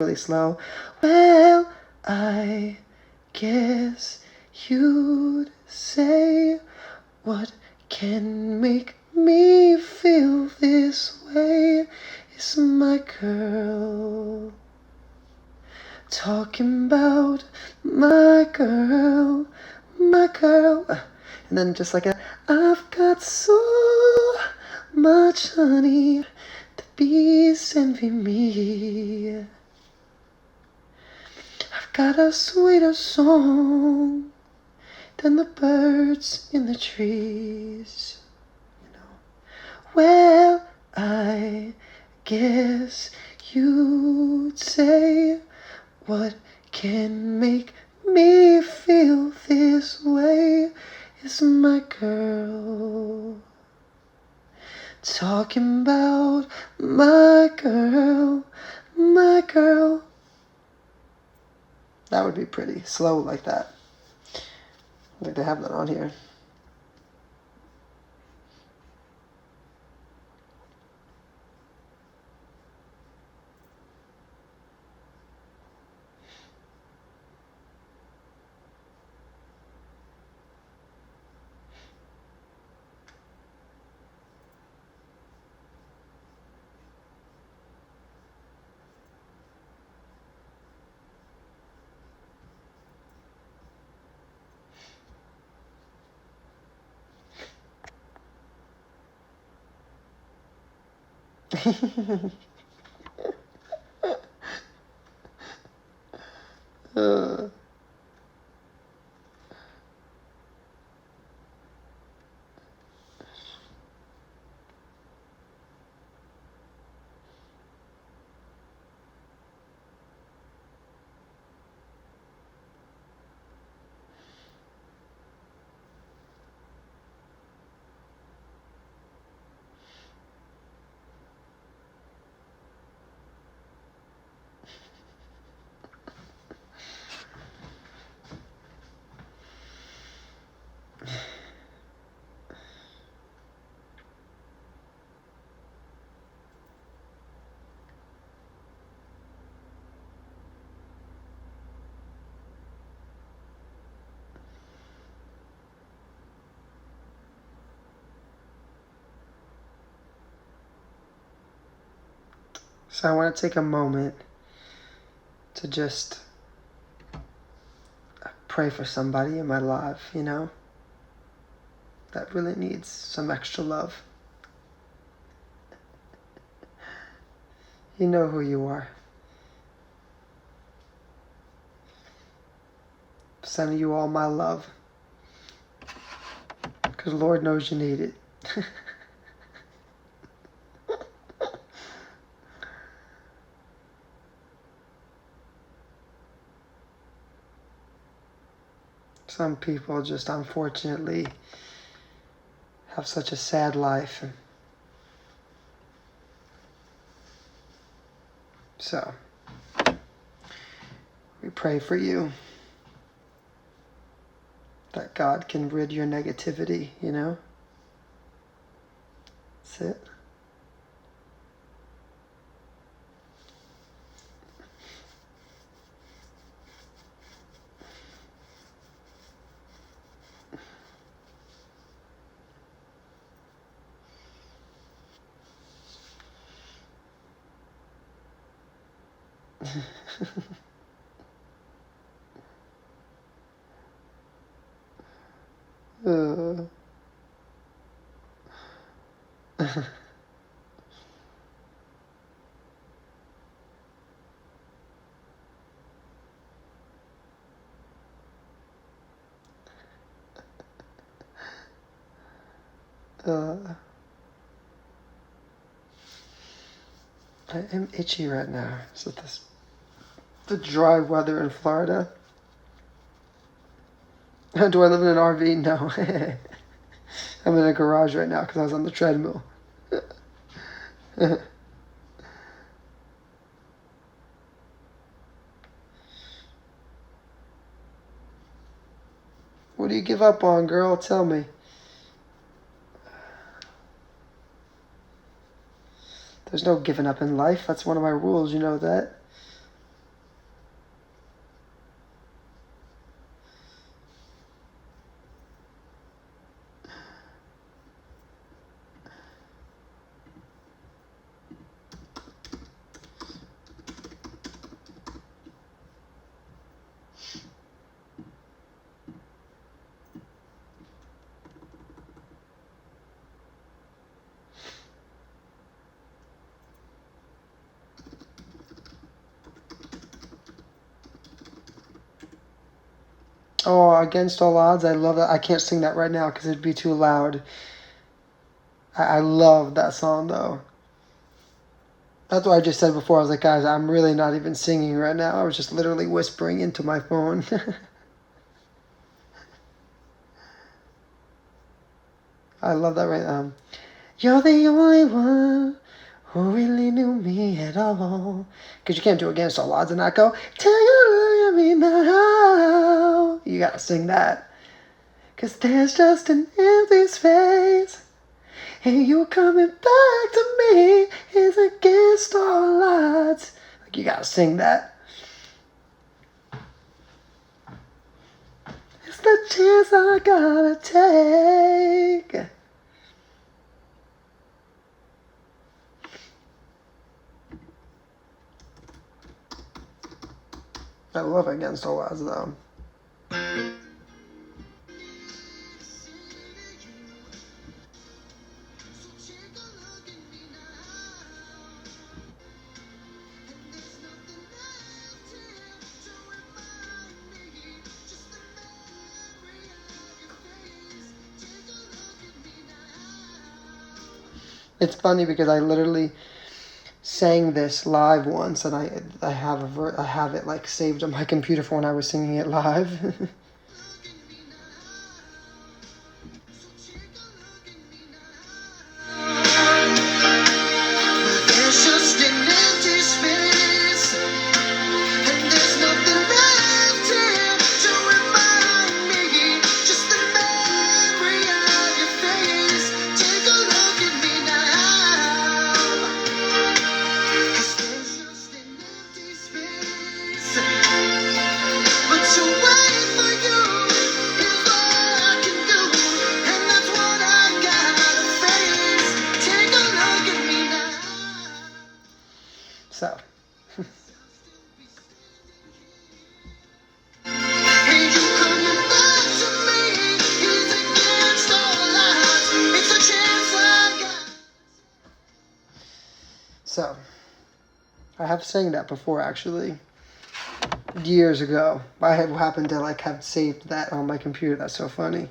really slow. Well, I guess you'd say, what can make me feel this way is my girl. Talking about my girl, my girl. And then just like I've got so much honey, the bees envy me. I've got a sweeter song than the birds in the trees. Well, I guess you'd say, what can make me feel this way is my girl. Talking about my girl, my girl. That would be pretty slow like that. I think they have that on here. uh. So I want to take a moment to just pray for somebody in my life, you know, that really needs some extra love. You know who you are. Sending you all my love, because Lord knows you need it. Some people just unfortunately have such a sad life. So, we pray for you that God can rid your negativity, you know? That's it. uh. I am itchy right now. So the dry weather in Florida. Do I live in an RV? No. I'm in a garage right now because I was on the treadmill. What do you give up on, girl? Tell me. There's no giving up in life. That's one of my rules, you know that? Oh, Against All Odds, I love that. I can't sing that right now because it'd be too loud. I love that song though. That's what I just said before. I was like, guys, I'm really not even singing right now. I was just literally whispering into my phone. I love that right now. You're the only one who really knew me at all. Because you can't do Against All Odds and not go, till you look at me now. You gotta sing that. Because there's just an empty space. And you coming back to me is against all odds. Like, you gotta sing that. It's the chance I gotta take. I love Against All Odds though. It's funny because I literally sang this live once, and I have it like saved on my computer for when I was singing it live. So. So, I have sang that before actually, years ago. I have happened to like have saved that on my computer. That's so funny.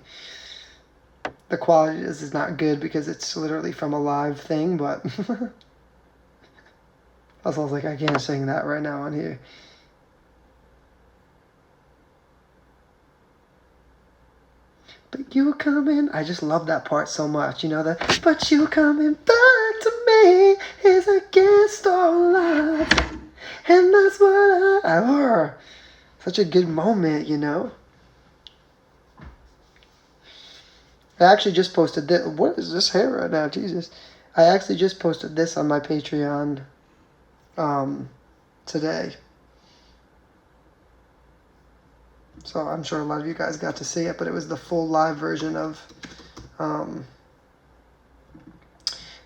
The quality is not good because it's literally from a live thing, but I was like, I can't sing that right now on here. But you coming, I just love that part so much, you know that. But you coming back to me is against all odds, and that's what I love. Such a good moment, you know. I actually just posted this. What is this hair right now? Jesus. I actually just posted this on my Patreon today. So I'm sure a lot of you guys got to see it, but it was the full live version of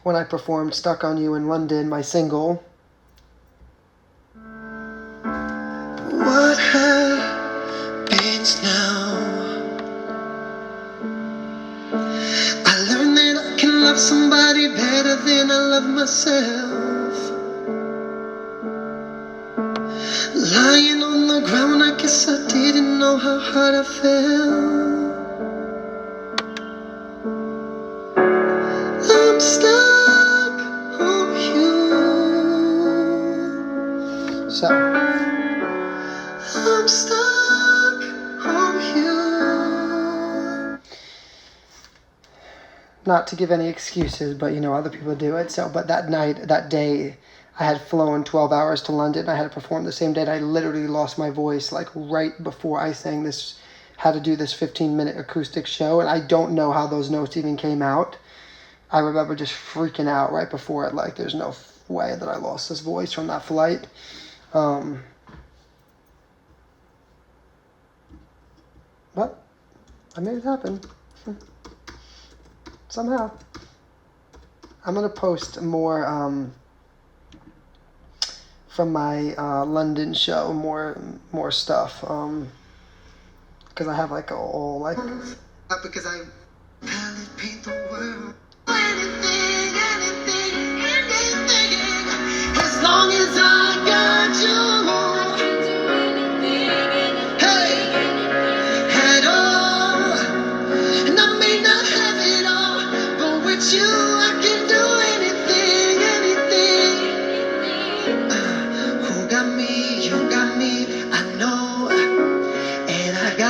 when I performed Stuck on You in London, my single. What happens now? I learned that I can love somebody better than I love myself. Lying on the ground, I guess I didn't know how hard I felt. I'm stuck on you. So, I'm stuck on you. Not to give any excuses, but you know, other people do it. So, but that night, that day, I had flown 12 hours to London. I had to perform the same day. And I literally lost my voice like right before I sang this, had to do this 15-minute acoustic show. And I don't know how those notes even came out. I remember just freaking out right before it. Like, there's no way that I lost this voice from that flight. But I made it happen. Somehow. I'm going to post more from my London show, more stuff, because I have like all like, because I paint the world. Anything, as long as I got you. Hey,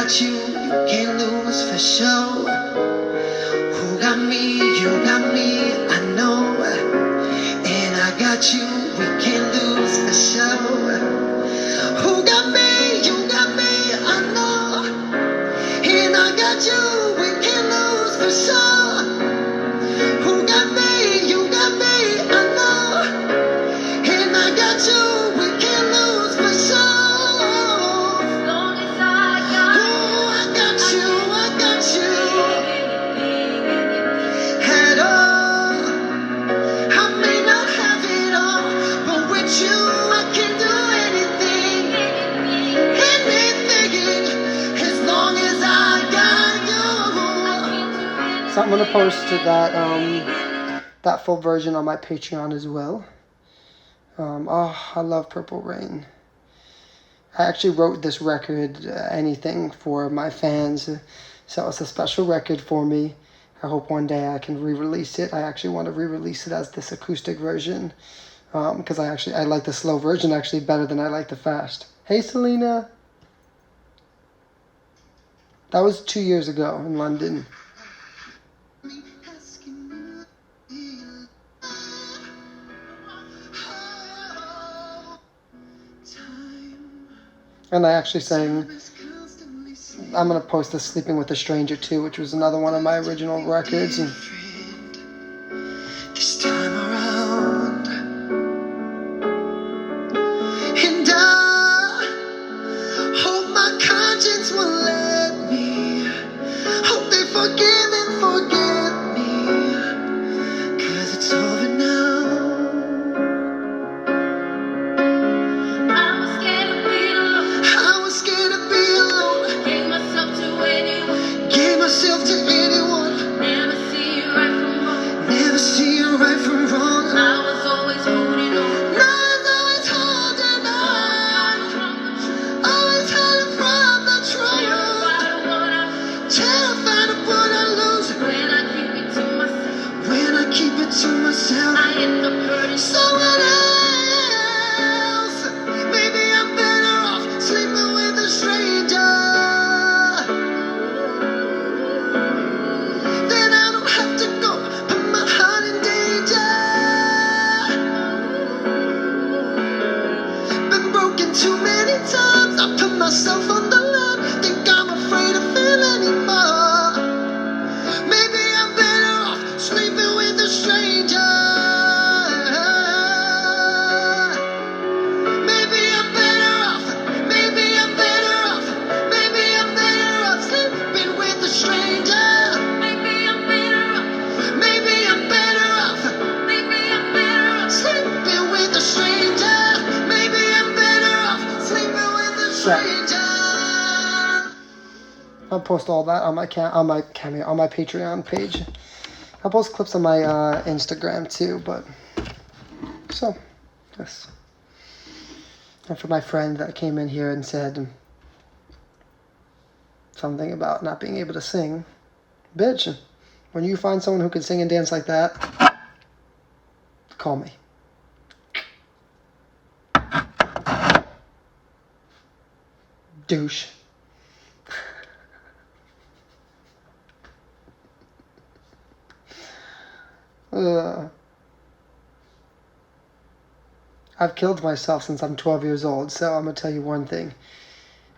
got you, you can't lose for sure. Who got me, you got me, I know. And I got you, we can't lose for sure. Who got me, you got me, I know. And I got you, we can't lose for sure. Who got me, you got me, I know. And I got you, we can't lose for sure. As long as I got you, I got you, I got you. At all, I may not have it all, but with you I can do anything, anything, as long as I got you. So I'm gonna post that full version on my Patreon as well. I love Purple Rain. I actually wrote this record, Anything, for my fans, so it's a special record for me. I hope one day I can re-release it. I actually want to re-release it as this acoustic version, because I like the slow version actually better than I like the fast. Hey Selena! That was 2 years ago in London. And I actually sang, I'm going to post this Sleeping with a Stranger too, which was another one of my original records. And this time around, and I hope my conscience will let me, hope they forgive and forget me, 'cause it's over now. Myself to anyone, never see you right from wrong, never see you right from wrong. I was always holding on, always hiding from the truth, terrified of what I lose. When I keep it to myself, I end up hurting someone else. Maybe I'm better off sleeping with a stranger. Too many times I put myself on the line, think I'm afraid to feel anymore. Maybe I'm better off sleeping with a stranger. Maybe I'm better off, maybe I'm better off, maybe I'm better off sleeping with a stranger. Maybe I'm better off, maybe I'm better off, maybe I'm better off sleeping with a stranger. I'll post all that on my Patreon page. I'll post clips on my Instagram too. But so yes. And for my friend that came in here and said something about not being able to sing, bitch, when you find someone who can sing and dance like that, call me. Douche. I've killed myself since I'm 12 years old, so I'm going to tell you one thing.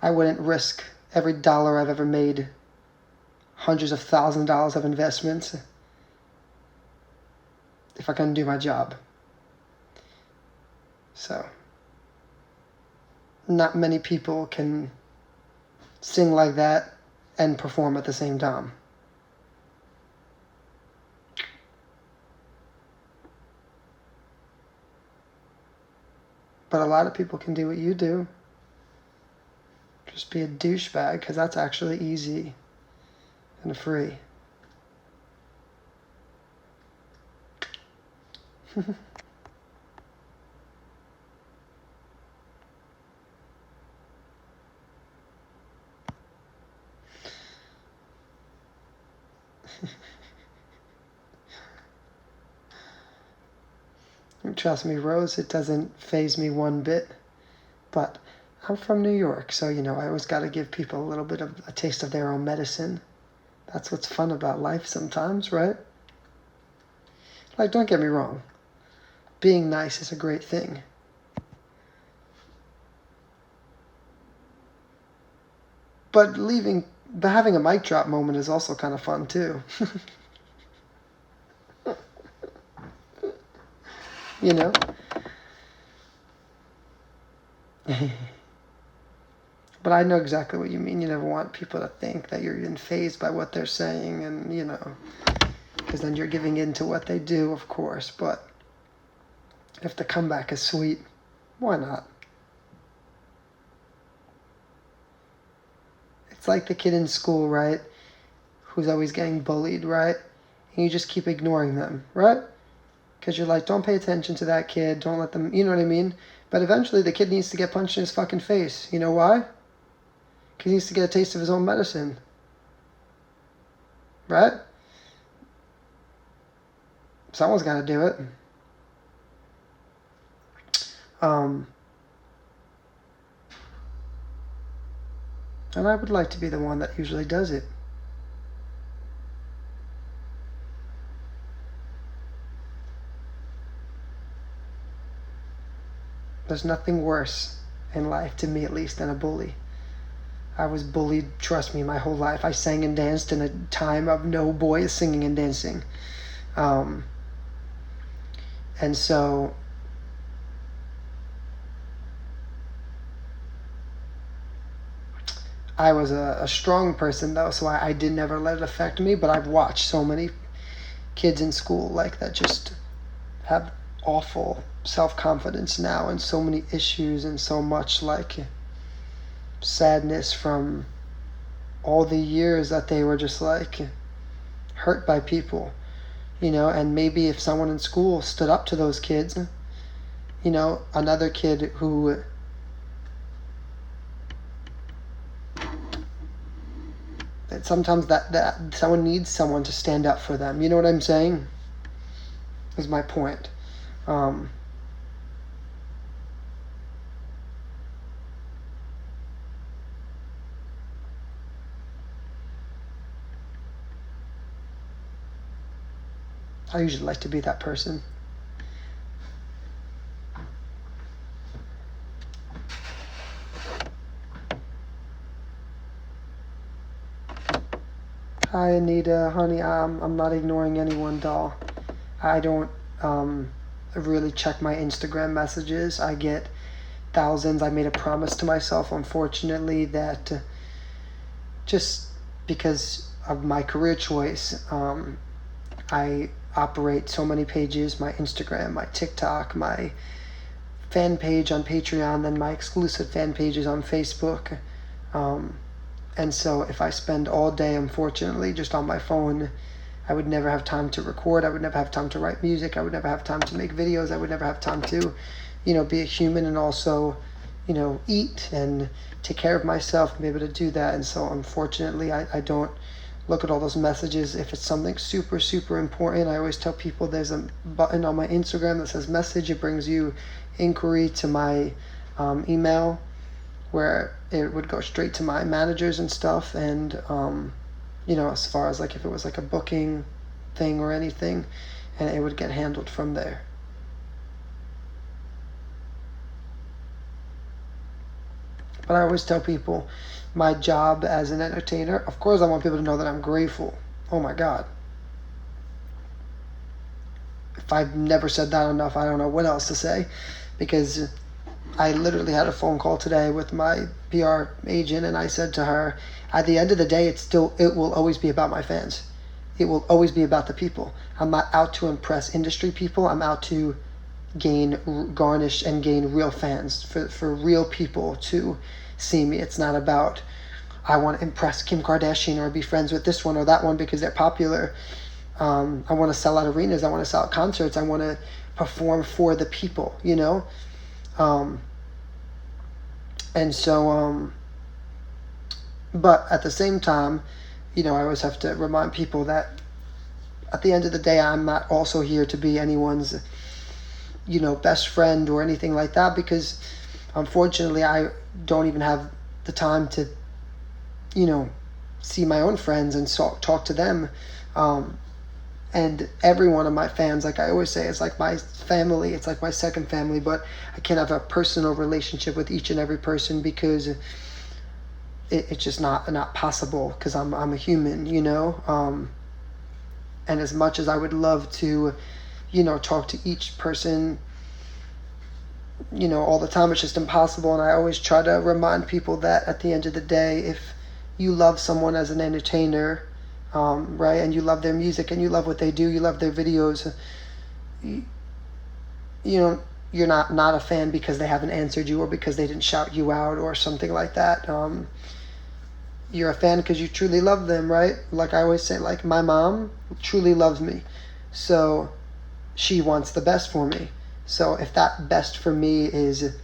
I wouldn't risk every dollar I've ever made, hundreds of thousands of dollars of investments, if I couldn't do my job. So, not many people can sing like that and perform at the same time. But a lot of people can do what you do. Just be a douchebag, because that's actually easy and free. Trust me, Rose, it doesn't faze me one bit. But I'm from New York, so, I always got to give people a little bit of a taste of their own medicine. That's what's fun about life sometimes, right? Like, don't get me wrong. Being nice is a great thing. But having a mic drop moment is also kind of fun, too. you know? But I know exactly what you mean. You never want people to think that you're even fazed by what they're saying, and, because then you're giving in to what they do, of course. But if the comeback is sweet, why not? It's like the kid in school, right? Who's always getting bullied, right? And you just keep ignoring them, right? Because you're like, don't pay attention to that kid. Don't let them, you know what I mean? But eventually the kid needs to get punched in his fucking face. You know why? Because he needs to get a taste of his own medicine. Right? Someone's got to do it. And I would like to be the one that usually does it. There's nothing worse in life, to me at least, than a bully. I was bullied, trust me, my whole life. I sang and danced in a time of no boys singing and dancing. And so I was a strong person, though, so I did never let it affect me, but I've watched so many kids in school like that just have awful self-confidence now, and so many issues, and so much like sadness from all the years that they were just like hurt by people, and maybe if someone in school stood up to those kids, another kid who sometimes that someone needs someone to stand up for them, you know what I'm saying, is my point. I usually like to be that person. Hi Anita, honey, I'm not ignoring anyone, doll. I don't really check my Instagram messages. I get thousands. I made a promise to myself, unfortunately, that just because of my career choice, I operate so many pages, my Instagram, my TikTok, my fan page on Patreon, then my exclusive fan pages on Facebook. And so if I spend all day, unfortunately, just on my phone, I would never have time to record. I would never have time to write music. I would never have time to make videos. I would never have time to, be a human and also, eat and take care of myself and be able to do that. And so unfortunately, I don't look at all those messages. If it's something super, super important, I always tell people there's a button on my Instagram that says message. It brings you inquiry to my email, where it would go straight to my managers and stuff. And, as far as like if it was like a booking thing or anything, and it would get handled from there. But I always tell people my job as an entertainer, of course I want people to know that I'm grateful. Oh my God. If I've never said that enough, I don't know what else to say, because I literally had a phone call today with my PR agent, and I said to her, at the end of the day, it will always be about my fans. It will always be about the people. I'm not out to impress industry people. I'm out to garnish and gain real fans, for real people to see me. It's not about, I want to impress Kim Kardashian or be friends with this one or that one because they're popular. I want to sell out arenas. I want to sell out concerts. I want to perform for the people, and so, but at the same time, I always have to remind people that at the end of the day, I'm not also here to be anyone's, best friend or anything like that, because Unfortunately, I don't even have the time to, see my own friends and talk to them. And every one of my fans, like I always say, it's like my family. It's like my second family. But I can't have a personal relationship with each and every person because it's just not possible. Because I'm a human, and as much as I would love to, talk to each person, all the time, it's just impossible. And I always try to remind people that at the end of the day, if you love someone as an entertainer, right, and you love their music and you love what they do, you love their videos, you, you're not a fan because they haven't answered you or because they didn't shout you out or something like that. You're a fan because you truly love them, right? Like I always say, like my mom truly loves me, so she wants the best for me. So if that best for me is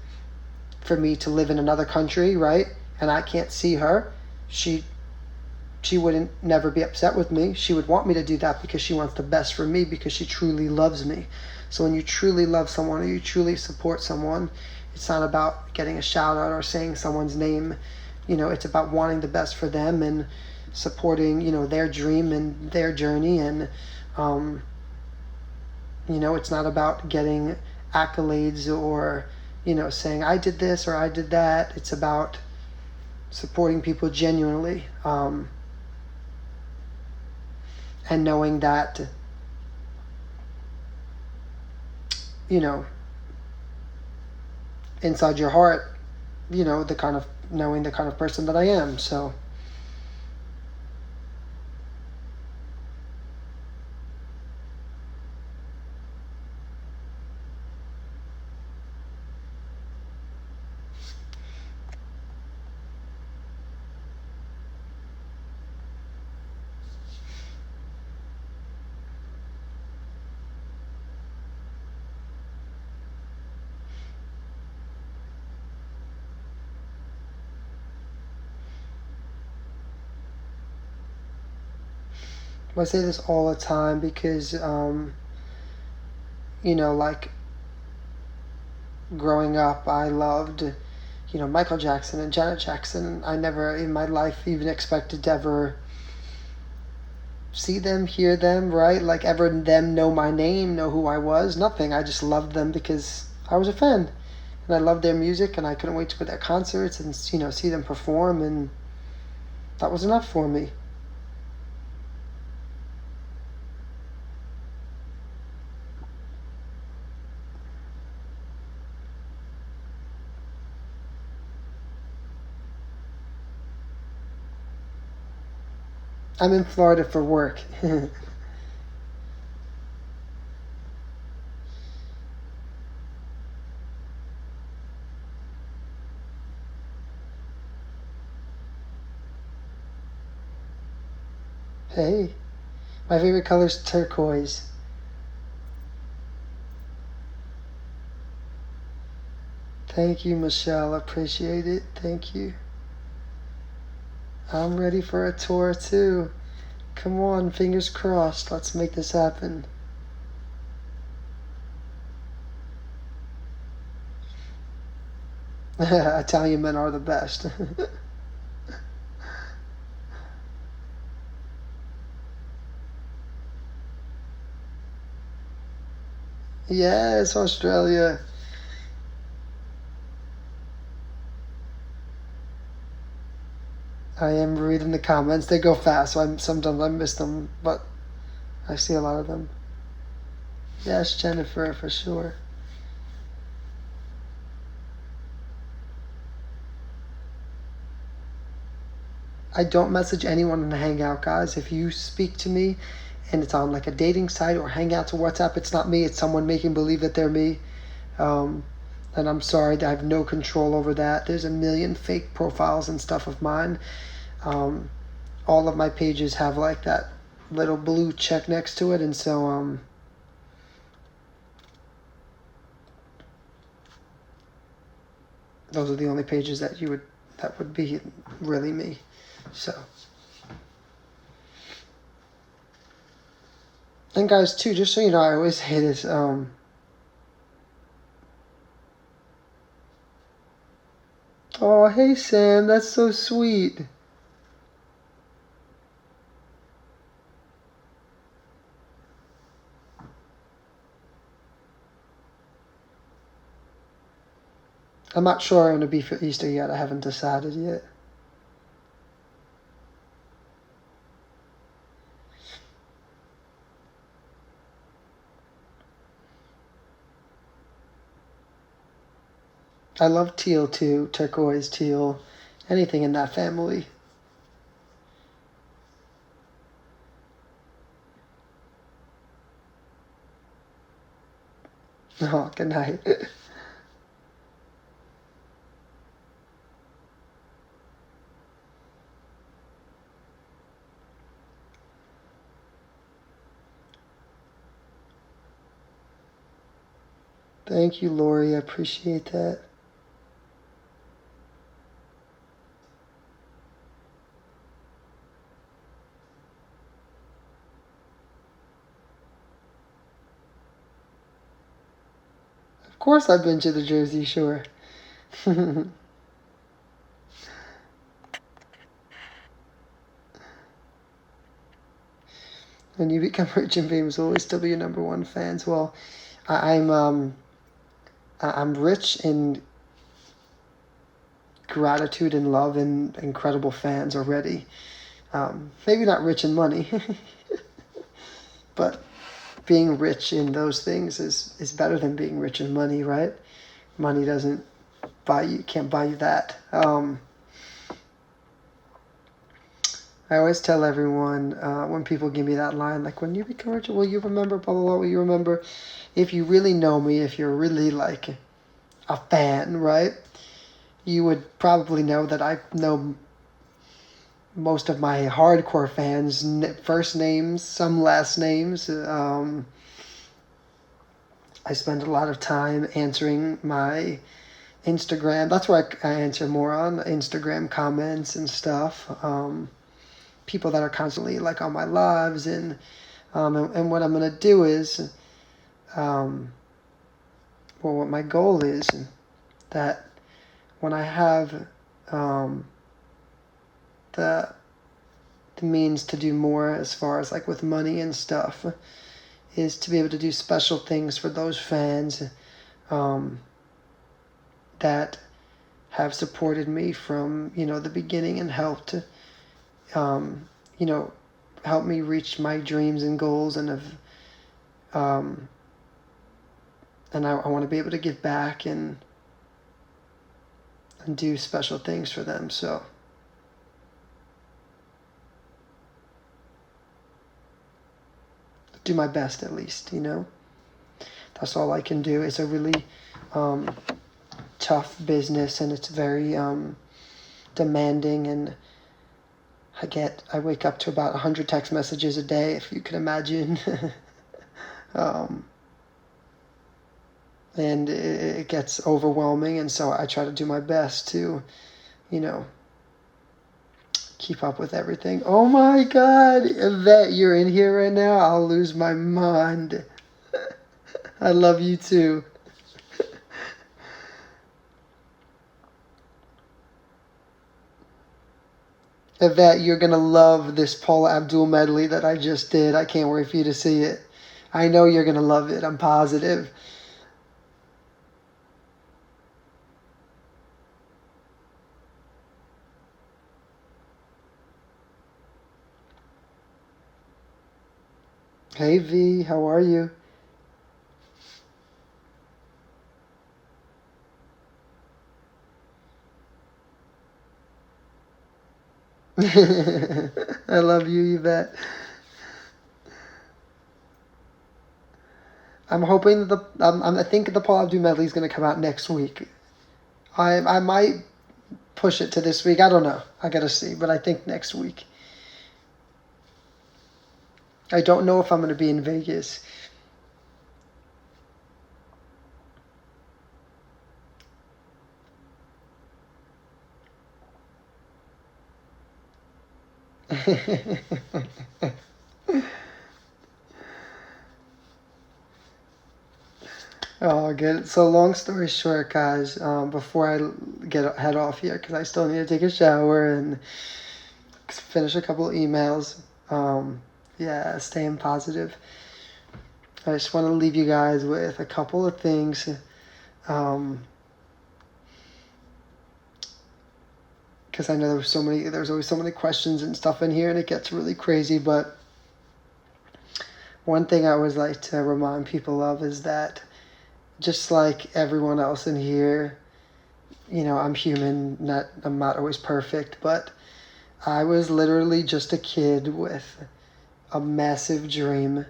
for me to live in another country, right, and I can't see her, she wouldn't never be upset with me. She would want me to do that because she wants the best for me because she truly loves me. So when you truly love someone or you truly support someone, it's not about getting a shout out or saying someone's name. It's about wanting the best for them and supporting, their dream and their journey. And, it's not about getting accolades or, saying I did this or I did that. It's about supporting people genuinely. And knowing that, inside your heart, knowing the kind of person that I am. So, I say this all the time because, like growing up, I loved, Michael Jackson and Janet Jackson. I never in my life even expected to ever see them, hear them, right? Like ever them know my name, know who I was, nothing. I just loved them because I was a fan. And I loved their music and I couldn't wait to go to their concerts and, see them perform, and that was enough for me. I'm in Florida for work. Hey, my favorite color is turquoise. Thank you, Michelle. Appreciate it. Thank you. I'm ready for a tour too. Come on, fingers crossed. Let's make this happen. Italian men are the best. Yes, Australia. I am reading the comments. They go fast, so sometimes I miss them, but I see a lot of them. Yes, Jennifer, for sure. I don't message anyone in the Hangout, guys. If you speak to me and it's on like a dating site or Hangouts or WhatsApp, it's not me. It's someone making believe that they're me. Um, and I'm sorry, I have no control over that. There's a million fake profiles and stuff of mine. All of my pages have like that little blue check next to it, and so those are the only pages that would be really me. So, and guys too, just so you know, I always say this. Oh, hey Sam, that's so sweet. I'm not sure I'm going to be for Easter yet. I haven't decided yet. I love teal too, turquoise, teal, anything in that family. Oh, good night. Thank you, Lori. I appreciate that. Of course, I've been to the Jersey Shore. When you become rich and famous, will always still be your number one fans. Well, I'm rich in gratitude and love and incredible fans already. Maybe not rich in money, but being rich in those things is better than being rich in money, right? Money doesn't buy you, can't buy you that. I always tell everyone when people give me that line, like, when you become rich, will you remember blah blah blah? Will you remember? If you really know me, if you're really like a fan, right? You would probably know that I know most of my hardcore fans' first names, some last names. I spend a lot of time answering my Instagram. That's where I answer more on Instagram comments and stuff. People that are constantly like on my lives, and what I'm gonna do is, well, what my goal is, that when I have the means to do more as far as like with money and stuff, is to be able to do special things for those fans that have supported me from the beginning and helped you know help me reach my dreams and goals, and have and I want to be able to give back and do special things for them. So do my best, at least. That's all I can do. It's a really tough business, and it's very demanding, and I wake up to about 100 text messages a day, if you can imagine. And it gets overwhelming, and so I try to do my best to keep up with everything. Oh my God, Yvette, you're in here right now? I'll lose my mind. I love you too. Yvette, you're going to love this Paula Abdul medley that I just did. I can't wait for you to see it. I know you're going to love it. I'm positive. Hey V, how are you? I love you, Yvette. I'm hoping that I think the Paul Abdul medley is going to come out next week. I might push it to this week. I don't know. I got to see, but I think next week. I don't know if I'm going to be in Vegas. Oh, good. So, long story short, guys, before I head off here, because I still need to take a shower and finish a couple of emails. Yeah, staying positive. I just want to leave you guys with a couple of things. Because I know there's always so many questions and stuff in here, and it gets really crazy. But one thing I always like to remind people of is that just like everyone else in here, I'm human. I'm not always perfect, but I was literally just a kid with a massive dream,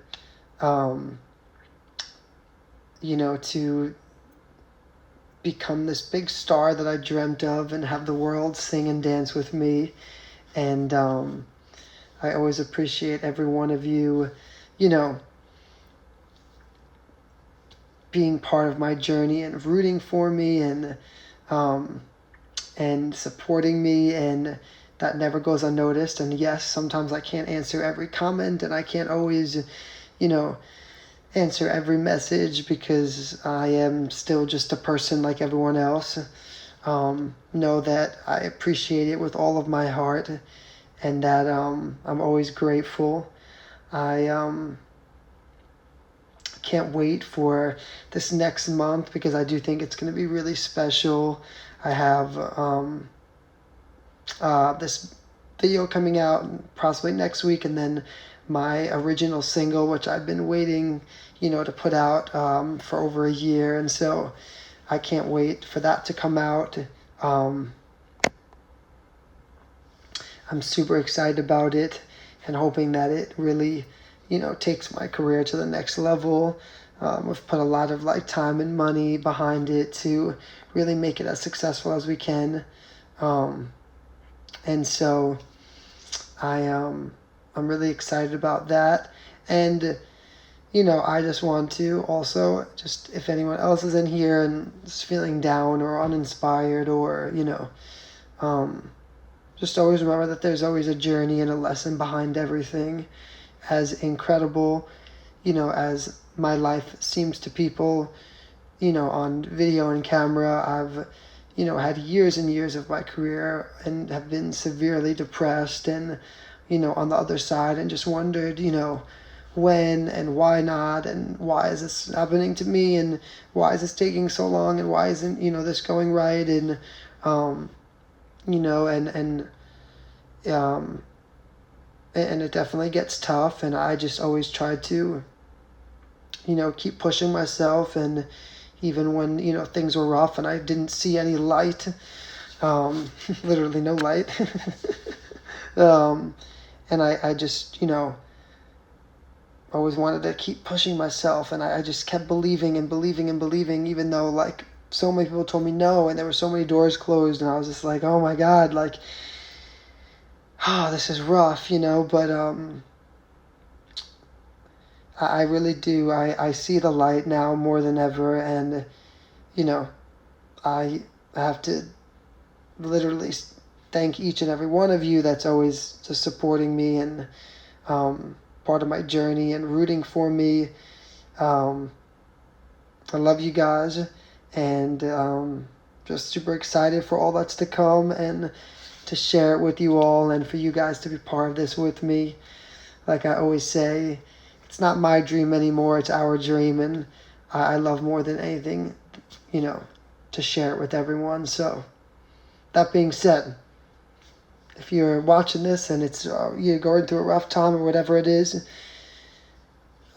to become this big star that I dreamt of and have the world sing and dance with me. And I always appreciate every one of you, being part of my journey and rooting for me and supporting me, and that never goes unnoticed. And yes, sometimes I can't answer every comment, and I can't always, answer every message because I am still just a person like everyone else. Know that I appreciate it with all of my heart, and that I'm always grateful. I can't wait for this next month because I do think it's going to be really special. I have this video coming out possibly next week, and then my original single, which I've been waiting, to put out for over a year, and so I can't wait for that to come out. I'm super excited about it and hoping that it really, takes my career to the next level. We've put a lot of time and money behind it to really make it as successful as we can. And so I'm really excited about that. And, I just want to also, just if anyone else is in here and is feeling down or uninspired or, just always remember that there's always a journey and a lesson behind everything. As incredible, as my life seems to people, on video and camera, I've, had years and years of my career and have been severely depressed and, on the other side, and just wondered, when and why not, and why is this happening to me, and why is this taking so long, and why isn't, this going right, and, and it definitely gets tough, and I just always try to, keep pushing myself, and even when, things were rough and I didn't see any light, literally no light, and I just, always wanted to keep pushing myself, and I just kept believing and believing and believing, even though, so many people told me no, and there were so many doors closed, and I was just like, oh my God, this is rough, but I really do. I see the light now more than ever, and, I have to literally thank each and every one of you that's always just supporting me and part of my journey and rooting for me. I love you guys, and just super excited for all that's to come and to share it with you all, and for you guys to be part of this with me. Like I always say, it's not my dream anymore, it's our dream, and I love more than anything, to share it with everyone. So, that being said, if you're watching this and it's you're going through a rough time or whatever it is,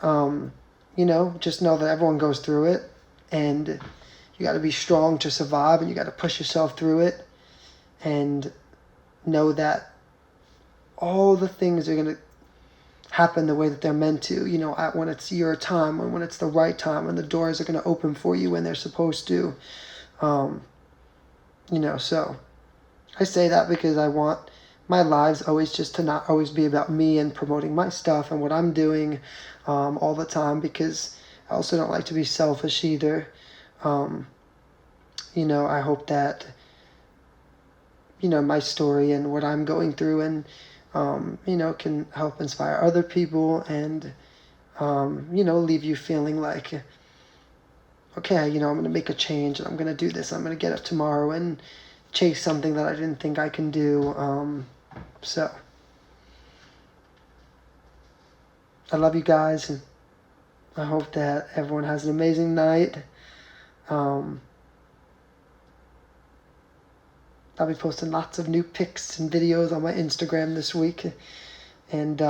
just know that everyone goes through it, and you got to be strong to survive, and you got to push yourself through it, and know that all the things are going to happen the way that they're meant to, when it's your time, when it's the right time, when the doors are going to open for you when they're supposed to. So I say that because I want my lives always just to not always be about me and promoting my stuff and what I'm doing all the time, because I also don't like to be selfish either. I hope that, my story and what I'm going through and, can help inspire other people and, leave you feeling like okay, I'm going to make a change and I'm going to do this. I'm going to get up tomorrow and chase something that I didn't think I can do. So I love you guys, and I hope that everyone has an amazing night. I'll be posting lots of new pics and videos on my Instagram this week. And,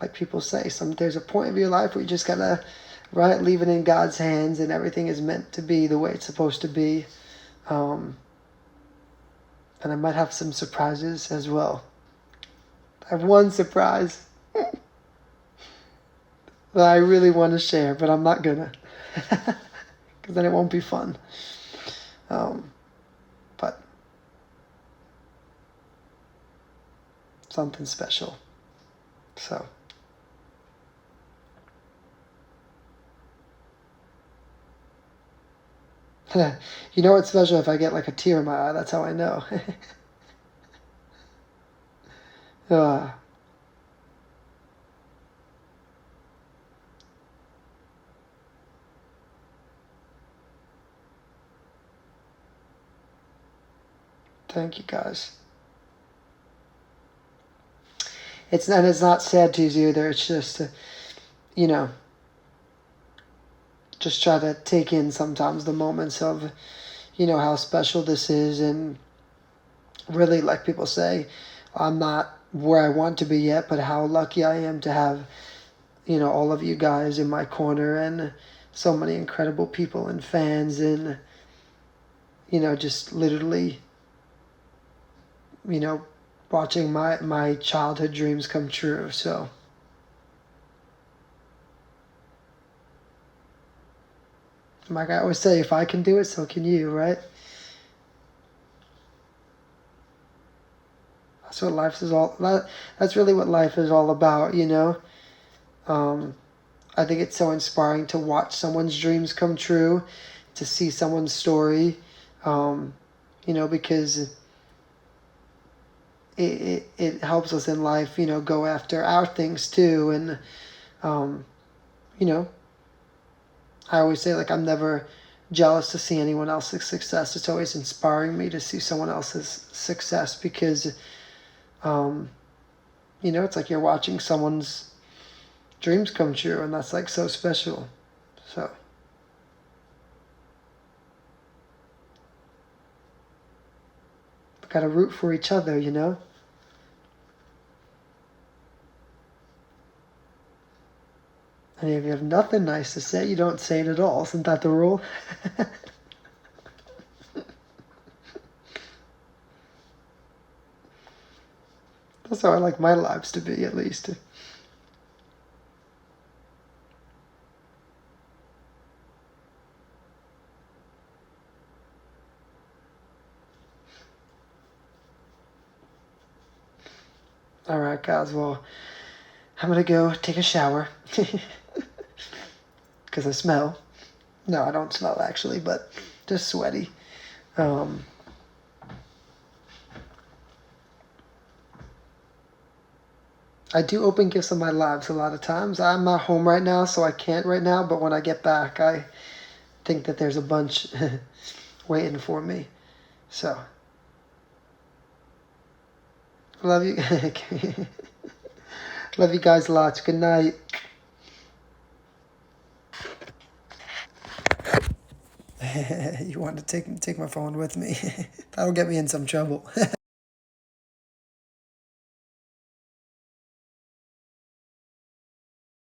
like people say, there's a point of your life where you just gotta, right, leave it in God's hands, and everything is meant to be the way it's supposed to be. And I might have some surprises as well. I have one surprise that I really want to share, but I'm not gonna, because then it won't be fun. But something special. So. You know what's special? If I get like a tear in my eye, that's how I know. uh, Thank you guys. It's not sad tears either. It's just, just try to take in sometimes the moments of, how special this is, and really, like people say, I'm not where I want to be yet, but how lucky I am to have, all of you guys in my corner, and so many incredible people and fans, and, just literally, watching my childhood dreams come true. So like I always say, if I can do it, so can you, right? That's what life is all. That's really what life is all about, I think it's so inspiring to watch someone's dreams come true, to see someone's story, because it helps us in life, go after our things too. And, I always say, like, I'm never jealous to see anyone else's success. It's always inspiring me to see someone else's success, because, it's like you're watching someone's dreams come true, and that's like so special. So we gotta root for each other, And if you have nothing nice to say, you don't say it at all. Isn't that the rule? That's how I like my lives to be, at least. All right, guys. Well, I'm gonna go take a shower because I smell. No, I don't smell actually, but just sweaty. I do open gifts on my lives a lot of times. I'm not home right now, so I can't right now, but when I get back, I think that there's a bunch waiting for me. So, love you. Love you guys lots. Good night. You want to take my phone with me? That'll get me in some trouble.